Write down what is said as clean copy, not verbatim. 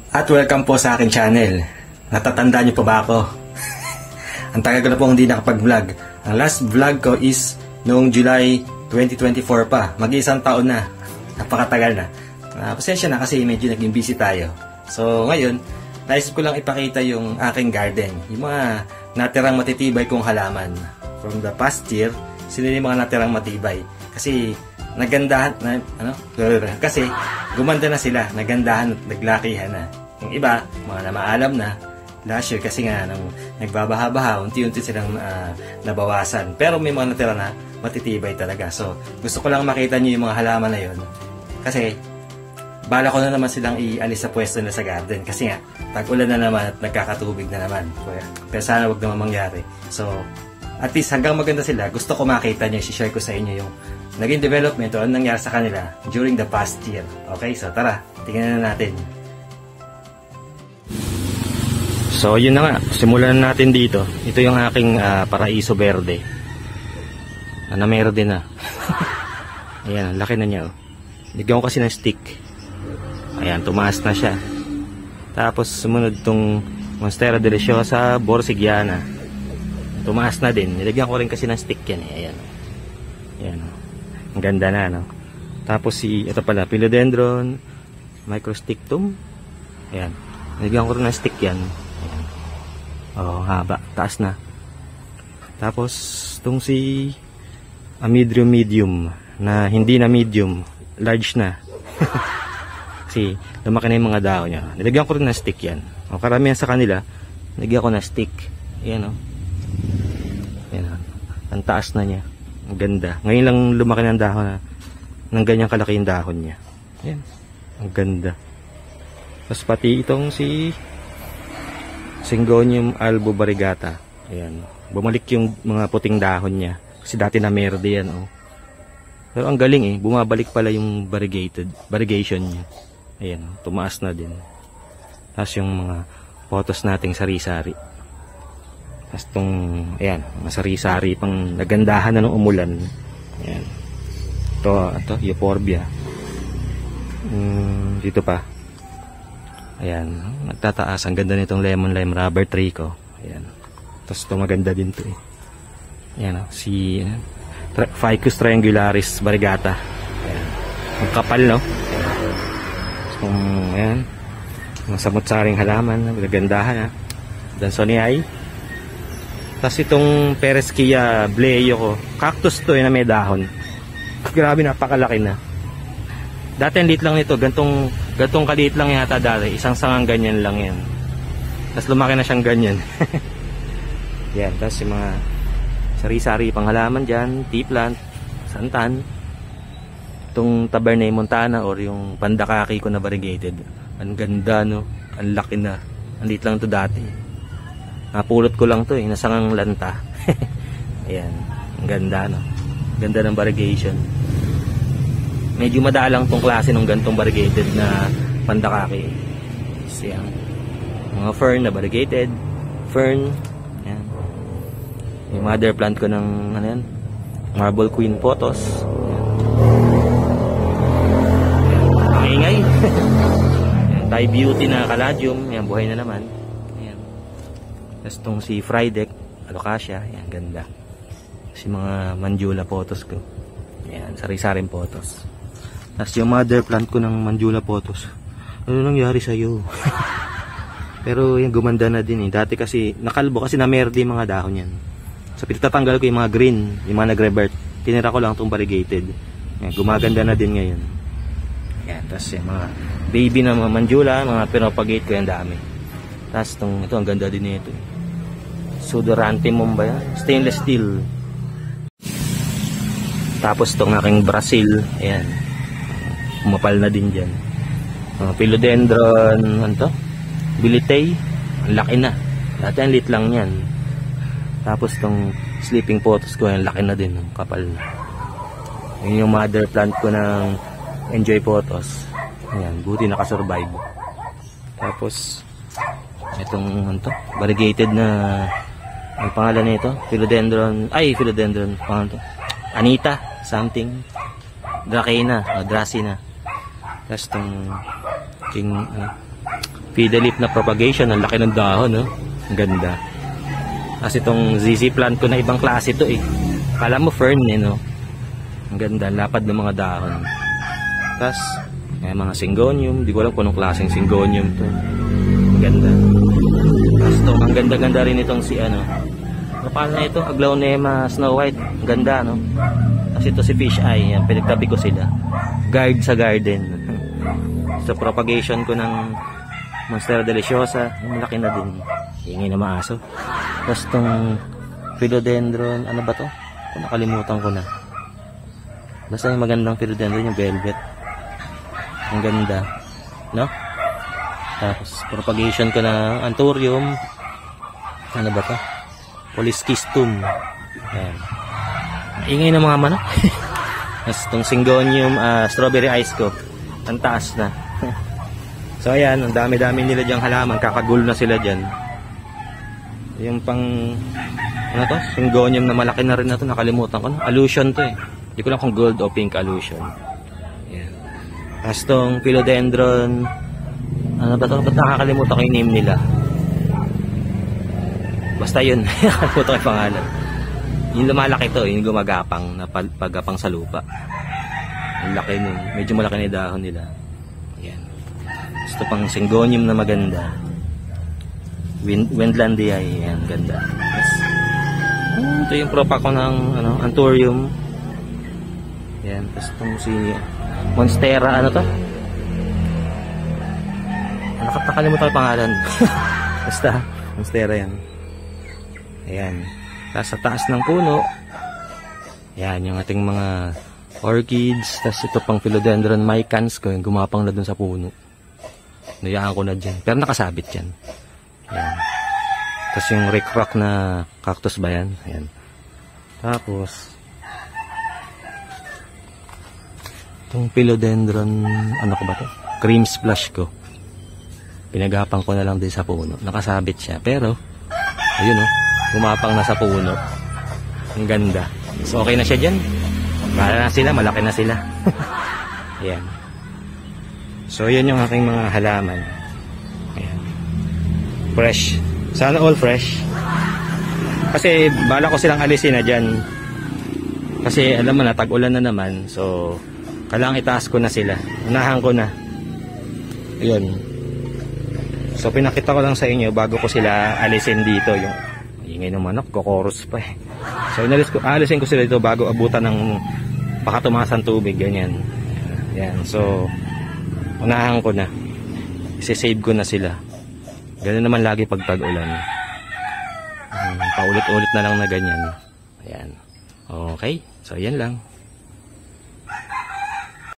At welcome po sa aking channel. Natatanda niyo pa ba ako? Ang tagal ko na pong hindi nakapag-vlog. Ang last vlog ko is noong July 2024 pa. Mag-iisang taon na. Napakatagal na. Pasensya na kasi medyo naging busy tayo. So ngayon, naisip ko lang ipakita yung aking garden. Yung mga natirang matitibay kong halaman. From the past year, sila yung mga natirang matibay. Kasi nagandahan na, kasi gumanda na sila, nagandahan at naglakihan na. Yung iba, mga namaalam na last year kasi nga nang nagbabaha-baha, unti-unti silang nabawasan. Pero may mga natira na matitibay talaga. So, gusto ko lang makita niyo yung mga halaman na yun. Kasi bala ko na naman silang ialis sa pwesto na sa garden kasi nga tag-ulan na naman at nagkakatubig na naman. Pero sana wag naman mangyari. So, at least hanggang maganda sila, gusto ko makita niyo, i-share ko sa inyo yung naging development o anong nangyari sa kanila during the past year. Okay, so tara, tingnan na natin. So yun na nga, simulan natin dito. Ito yung aking paraiso verde. Merde na. Ayan, laki na niya. Oh. Bigyan ko kasi ng stick. Ayan, tumaas na siya. Tapos sumunod tong Monstera Deliciosa Borsigiana. Tumaas na din. Nilagyan ko rin kasi ng stick yan. Ayan. Ayan. Ang ganda na, no? Tapos ito pala, Philodendron Microstictum. Ayan. Nilagyan ko rin ng stick yan. Ayan. Oh, haba. Taas na. Tapos, itong si Amidrium medium na hindi na medium. Large na. Kasi, lumaki na yung mga dahon niya. Nilagyan ko rin ng stick yan. O, karamihan sa kanila, nilagyan ko ng stick. Ayan, o. Ayan, o. Ang taas na niya. Ang ganda. Ngayon lang lumaki ng dahon na ng ganyang kalaki yung dahon niya. Ayan. Ang ganda. Tapos pati itong si Syngonium albo variegata. Ayan. Bumalik yung mga puting dahon niya. Kasi dati na merde yan. Oh. Pero ang galing eh. Bumabalik pala yung variegation niya. Ayan. Tumaas na din. Tapos yung mga photos nating sari-sari. Tapos itong, ayan, mga sari-sari pang nagandahan na ng umulan. Ayan. Ito, Euphorbia. Dito pa. Ayan, nagtataas. Ang ganda nitong lemon lime rubber tree ko. Ayan. Tapos ito maganda din to eh. Ayan, si Ficus triangularis variegata. Ayan. Ang kapal, no? Ayan. Mga samot-saring halaman. Nagandahan, ha? Dansoniae. Tapos itong Pereskia bleo ko. Cactus to eh, na may dahon. Grabe, napakalaki na. Dati ang liit lang nito. Gantong kaliit lang yata dati. Isang sangang ganyan lang yan. Tapos lumaki na siyang ganyan. Yan. Tapos yung mga sari-sari pang halaman dyan. Tea plant. Santan. Itong Tabernae montana or yung pandakaki ko na variegated. Ang ganda, no? Ang laki na. Ang liit lang ito dati. Napulot ko lang to eh, nasangang lanta. Ayan, ang ganda, no? Ganda ng variegation. Medyo madalang tong klase ng gantong variegated na pandakaki. So, yan. Mga fern na variegated. Fern. Ayan. Yung mother plant ko ng, ano yan? Marble Queen Pothos. Ayan. Ang ingay. Thai Beauty na Caladium. Ayan, buhay na naman. Tapos itong si Frydek Alocasia, yan, ganda. Si mga Mandula Pothos ko. Yan, sari-saring pothos. Tapos yung mother plant ko ng Mandula Pothos. Ano nangyari sa'yo? Pero yan, gumanda na din eh. Dati kasi, nakalbo kasi na merde mga dahon yan. So pinatatanggal ko yung mga green, yung mga nag-revert. Tinira ko lang itong variegated. Yan, gumaganda na din ngayon. Yan, tapos yung mga baby na mga Mandula, mga pinopagate ko yan dami. Tapos ito, ang ganda din nito. Sudorantimum ba yan? Stainless steel. Tapos itong aking Brazil. Ayan. Umapal na din dyan. Philodendron, ano to? Bilitay. Ang laki na. Dati ang lit lang yan. Tapos itong sleeping pothos ko, ang laki na din. Ang kapal na. Yun yung mother plant ko ng Enjoy Pothos. Ayan, buti nakasurvive. Tapos itong ano to, variegated na ang pangalan nito, Philodendron, pangalan to, Anita, something, Dracena, Dracena. Tapos itong Fiddle leaf na propagation. Ang laki ng dahon, no? Ang ganda. Kasi itong ZZ plant ko na ibang klase to eh. Kala mo fern eh, no? Ang ganda, lapad ng mga dahon. Tapos, may mga syngonium. Di ko alam kung anong klaseng syngonium to. Ang ganda. Tapos ito, ang ganda-ganda rin itong si ano. Kapal na ito, Aglaonema Snow White. Ang ganda, no? Tapos ito si Fish Eye. Yan, pinagtabi ko sila. Guard sa garden. So, propagation ko ng Monstera Deliciosa. Malaki na din. Hingi na maaso. Tapos itong Philodendron. Ano ba to? Nakalimutan ko na. Basta yung magandang philodendron, yung velvet. Ang ganda, no? Tapos propagation ko ng Anthurium. Ano ba to? Polyschistum. Ayan. Ingay ng mga manok. Tapos itong Syngonium, strawberry ice ko. Ang taas na. So ayan, ang dami-dami nila dyang halaman. Kakagulo na sila dyan. Yung pang ano to? Syngonium na malaki na rin na to. Nakalimutan ko na. Allusion to eh. Hindi ko lang kung gold o pink allusion. Ayan. Tapos itong philodendron. Ano ba ito? Ba't nakakalimutan ko yung name nila? Basta yun. Nakakalimutan ko yung pangalan. Yung lumalaki to. Yung gumagapang. Na paggapang sa lupa. Ang laki nun. Medyo malaki na yung dahon nila. Ayan. Ito pang syngonium na maganda. Wendlandia. Ayan. Ganda. Ito yung propa ko ng ano, Anthurium. Yan, tapos itong si Monstera, ano to? Nakalimutan ko yung pangalan. Basta, Monstera yan. Ayan. Tapos sa taas ng puno, yan, yung ating mga orchids. Tapos ito pang philodendron micans ko, yung gumapang na dun sa puno. Nayaan ko na dyan. Pero nakasabit yan. Ayan. Tapos yung rickrock na cactus ba yan? Ayan. Tapos, itong philodendron, ano ko ba to? Cream splash ko. Pinagapang ko na lang din sa puno. Nakasabit siya. Pero, ayun o. Gumapang na sa puno. Ang ganda. So, okay na siya dyan. Para na sila. Malaki na sila. Ayan. So, yun yung aking mga halaman. Ayan. Fresh. Sana all fresh. Kasi, bala ko silang alisin na dyan. Kasi, alam mo na, tag-ulan na naman. So, kailangang itaas ko na sila. Unahan ko na. Yun. So pinakita ko lang sa inyo bago ko sila alisin dito. Yung ingay ng manok, kokorus pa eh. So alisin ko sila dito bago abutan ng pakatumasan tubig. Ganyan. Yan. So unahan ko na. Isisave ko na sila. Ganun naman lagi pag tag-ulan. Paulit-ulit na lang na ganyan. Ayan. Okay. So yan lang.